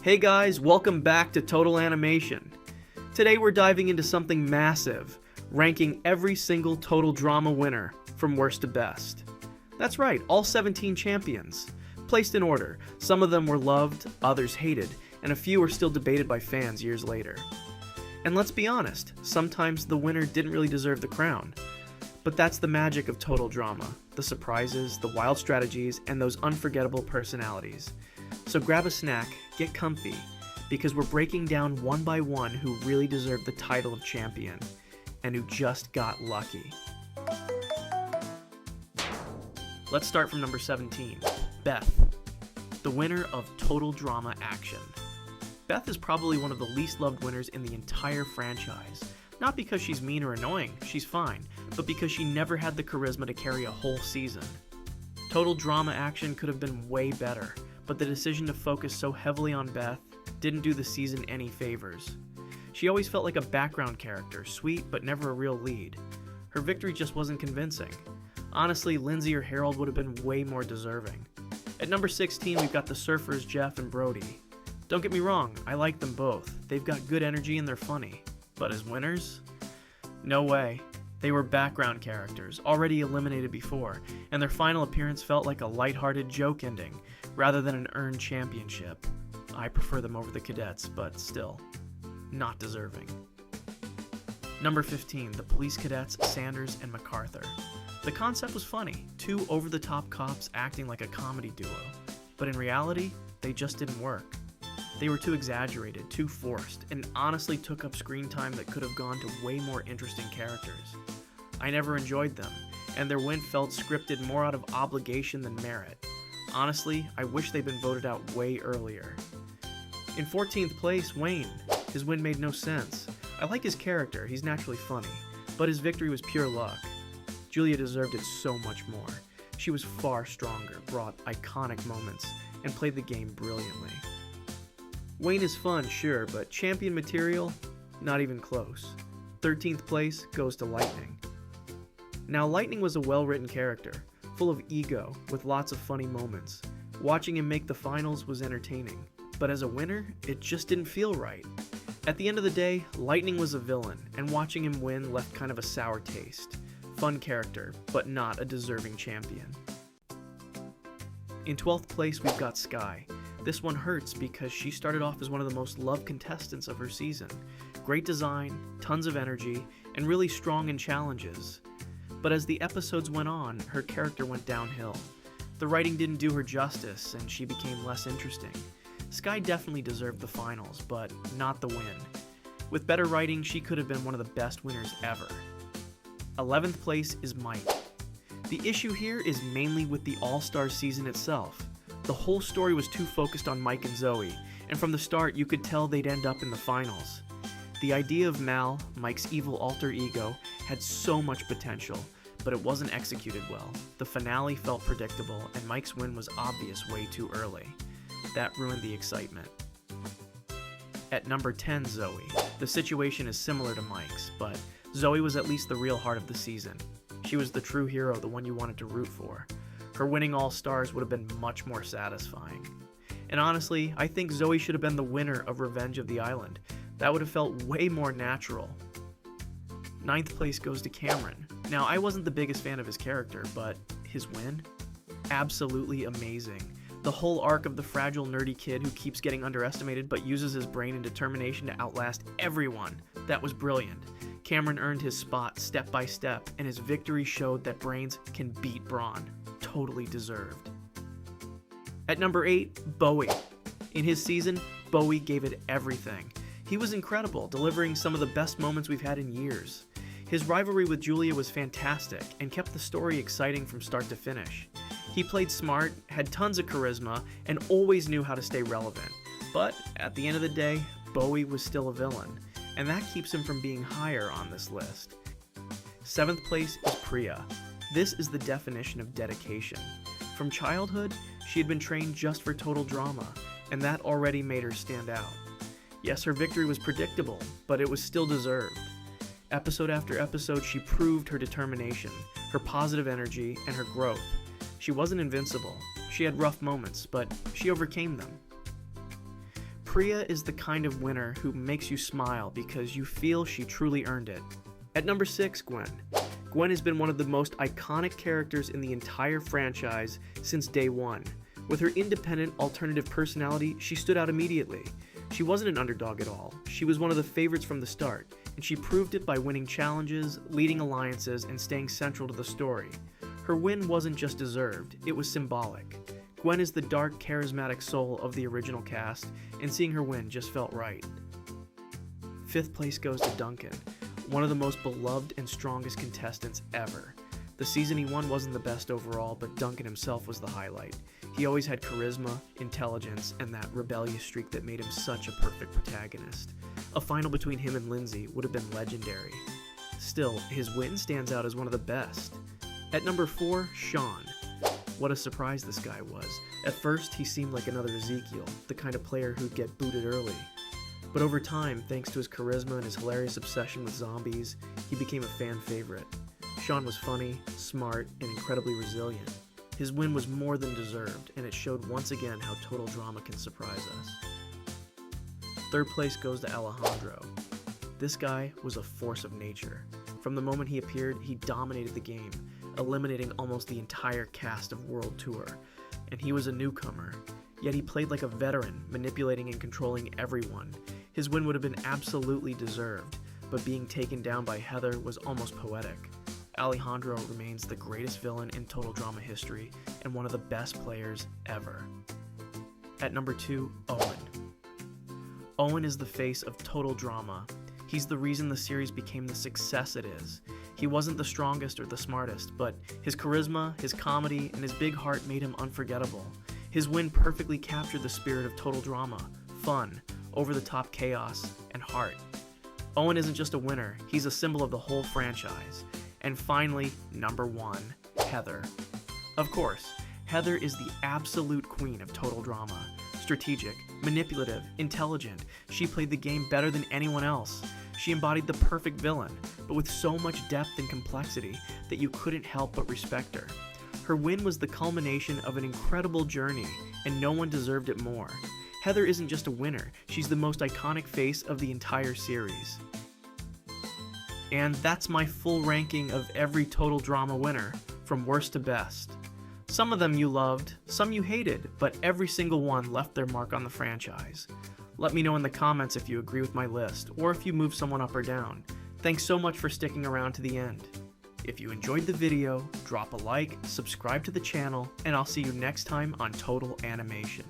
Hey guys, welcome back to Total Animation. Today we're diving into something massive, ranking every single Total Drama winner from worst to best. That's right, all 17 champions. Placed in order, some of them were loved, others hated, and a few are still debated by fans years later. And let's be honest, sometimes the winner didn't really deserve the crown. But that's the magic of Total Drama, the surprises, the wild strategies, and those unforgettable personalities. So grab a snack, get comfy, because we're breaking down one by one who really deserved the title of champion, and who just got lucky. Let's start from number 17, Beth, the winner of Total Drama Action. Beth is probably one of the least loved winners in the entire franchise. Not because she's mean or annoying, she's fine, but because she never had the charisma to carry a whole season. Total Drama Action could have been way better, but the decision to focus so heavily on Beth didn't do the season any favors. She always felt like a background character, sweet but never a real lead. Her victory just wasn't convincing. Honestly, Lindsay or Harold would have been way more deserving. At number 16, we've got the surfers Jeff and Brody. Don't get me wrong, I like them both. They've got good energy and they're funny. But as winners? No way. They were background characters, already eliminated before, and their final appearance felt like a lighthearted joke ending, rather than an earned championship. I prefer them over the cadets, but still, not deserving. Number 15, the police cadets Sanders and MacArthur. The concept was funny, two over-the-top cops acting like a comedy duo, but in reality, they just didn't work. They were too exaggerated, too forced, and honestly took up screen time that could have gone to way more interesting characters. I never enjoyed them, and their win felt scripted more out of obligation than merit. Honestly, I wish they'd been voted out way earlier. In 14th place, Wayne. His win made no sense. I like his character, he's naturally funny, but his victory was pure luck. Julia deserved it so much more. She was far stronger, brought iconic moments, and played the game brilliantly. Wayne is fun, sure, but champion material? Not even close. 13th place goes to Lightning. Now, Lightning was a well-written character, full of ego, with lots of funny moments. Watching him make the finals was entertaining, but as a winner, it just didn't feel right. At the end of the day, Lightning was a villain, and watching him win left kind of a sour taste. Fun character, but not a deserving champion. In 12th place, we've got Sky. This one hurts because she started off as one of the most loved contestants of her season. Great design, tons of energy, and really strong in challenges. But as the episodes went on, her character went downhill. The writing didn't do her justice, and she became less interesting. Sky definitely deserved the finals, but not the win. With better writing, she could have been one of the best winners ever. 11th place is Mike. The issue here is mainly with the All-Star season itself. The whole story was too focused on Mike and Zoe, and from the start you could tell they'd end up in the finals. The idea of Mal, Mike's evil alter ego, had so much potential, but it wasn't executed well. The finale felt predictable, and Mike's win was obvious way too early. That ruined the excitement. At number 10, Zoe. The situation is similar to Mike's, but Zoe was at least the real heart of the season. She was the true hero, the one you wanted to root for. Her winning All-Stars would have been much more satisfying. And honestly, I think Zoe should have been the winner of Revenge of the Island. That would have felt way more natural. 9th place goes to Cameron. Now, I wasn't the biggest fan of his character, but his win? Absolutely amazing. The whole arc of the fragile, nerdy kid who keeps getting underestimated but uses his brain and determination to outlast everyone. That was brilliant. Cameron earned his spot step by step, and his victory showed that brains can beat brawn. Totally deserved. At number 8, Bowie. In his season, Bowie gave it everything. He was incredible, delivering some of the best moments we've had in years. His rivalry with Julia was fantastic and kept the story exciting from start to finish. He played smart, had tons of charisma, and always knew how to stay relevant. But at the end of the day, Bowie was still a villain, and that keeps him from being higher on this list. 7th place is Priya. This is the definition of dedication. From childhood, she had been trained just for Total Drama, and that already made her stand out. Yes, her victory was predictable, but it was still deserved. Episode after episode, she proved her determination, her positive energy, and her growth. She wasn't invincible. She had rough moments, but she overcame them. Priya is the kind of winner who makes you smile because you feel she truly earned it. At number 6, Gwen. Gwen has been one of the most iconic characters in the entire franchise since day one. With her independent, alternative personality, she stood out immediately. She wasn't an underdog at all. She was one of the favorites from the start, and she proved it by winning challenges, leading alliances, and staying central to the story. Her win wasn't just deserved, it was symbolic. Gwen is the dark, charismatic soul of the original cast, and seeing her win just felt right. 5th place goes to Duncan, one of the most beloved and strongest contestants ever. The season he won wasn't the best overall, but Duncan himself was the highlight. He always had charisma, intelligence, and that rebellious streak that made him such a perfect protagonist. A final between him and Lindsay would have been legendary. Still, his win stands out as one of the best. At number 4, Sean. What a surprise this guy was. At first, he seemed like another Ezekiel, the kind of player who'd get booted early. But over time, thanks to his charisma and his hilarious obsession with zombies, he became a fan favorite. Sean was funny, smart, and incredibly resilient. His win was more than deserved, and it showed once again how total drama can surprise us. 3rd place goes to Alejandro. This guy was a force of nature. From the moment he appeared, he dominated the game, eliminating almost the entire cast of World Tour. And he was a newcomer, yet he played like a veteran, manipulating and controlling everyone. His win would have been absolutely deserved, but being taken down by Heather was almost poetic. Alejandro remains the greatest villain in total drama history and one of the best players ever. At number 2, Owen. Owen is the face of total drama. He's the reason the series became the success it is. He wasn't the strongest or the smartest, but his charisma, his comedy, and his big heart made him unforgettable. His win perfectly captured the spirit of total drama, fun, over-the-top chaos, and heart. Owen isn't just a winner, he's a symbol of the whole franchise. And finally, number 1, Heather. Of course, Heather is the absolute queen of total drama. Strategic, manipulative, intelligent, she played the game better than anyone else. She embodied the perfect villain, but with so much depth and complexity that you couldn't help but respect her. Her win was the culmination of an incredible journey, and no one deserved it more. Heather isn't just a winner, she's the most iconic face of the entire series. And that's my full ranking of every total drama winner, from worst to best. Some of them you loved, some you hated, but every single one left their mark on the franchise. Let me know in the comments if you agree with my list, or if you move someone up or down. Thanks so much for sticking around to the end. If you enjoyed the video, drop a like, subscribe to the channel, and I'll see you next time on Total Animation.